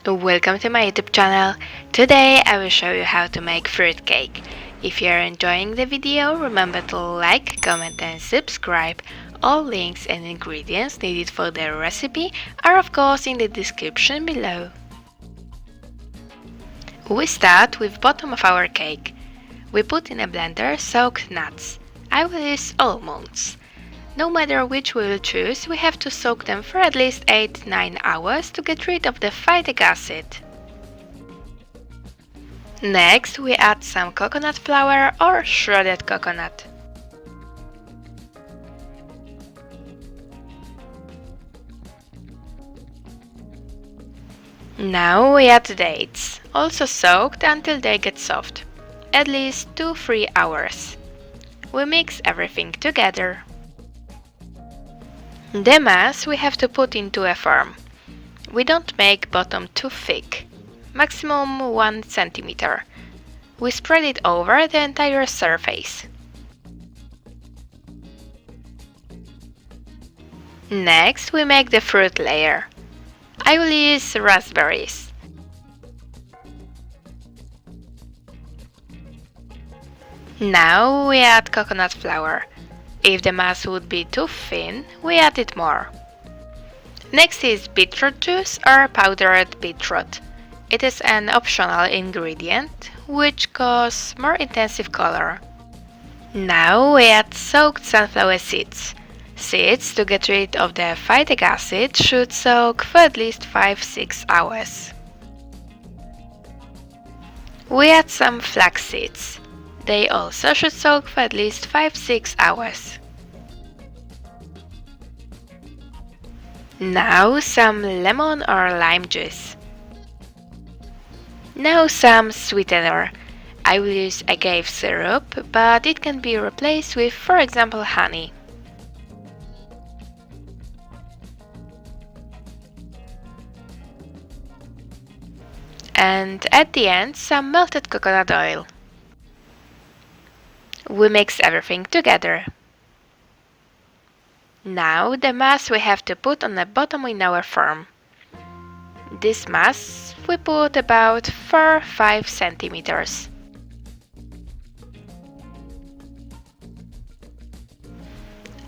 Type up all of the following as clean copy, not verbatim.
Welcome to my YouTube channel. Today I will show you how to make fruit cake. If you are enjoying the video, remember to like, comment and subscribe. All links and ingredients needed for the recipe are of course in the description below. We start with bottom of our cake. We put in a blender soaked nuts. I will use almonds. No matter which we will choose, we have to soak them for at least 8-9 hours to get rid of the phytic acid. Next, we add some coconut flour or shredded coconut. Now we add dates, also soaked until they get soft, at least 2-3 hours. We mix everything together. The mass we have to put into a form. We don't make bottom too thick, maximum 1 cm. We spread it over the entire surface. Next we make the fruit layer. I will use raspberries. Now we add coconut flour. If the mass would be too thin, we add it more. Next is beetroot juice or powdered beetroot. It is an optional ingredient which causes more intensive color. Now we add soaked sunflower seeds. Seeds, to get rid of the phytic acid, should soak for at least 5-6 hours. We add some flaxseeds. They also should soak for at least 5-6 hours. Now some lemon or lime juice. Now some sweetener. I will use agave syrup, but it can be replaced with, for example, honey. And at the end, some melted coconut oil. We mix everything together. Now the mass we have to put on the bottom in our form. This mass we put about 4-5 centimeters.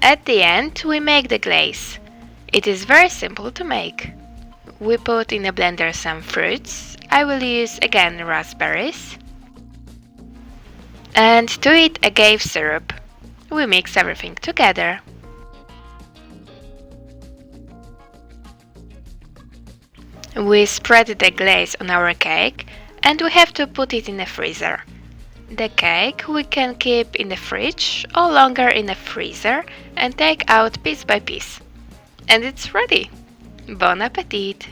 At the end we make the glaze. It is very simple to make. We put in a blender some fruits. I will use again raspberries. And to it agave syrup. We mix everything together. We spread the glaze on our cake and we have to put it in the freezer. The cake we can keep in the fridge or longer in the freezer and take out piece by piece. And it's ready! Bon appetit!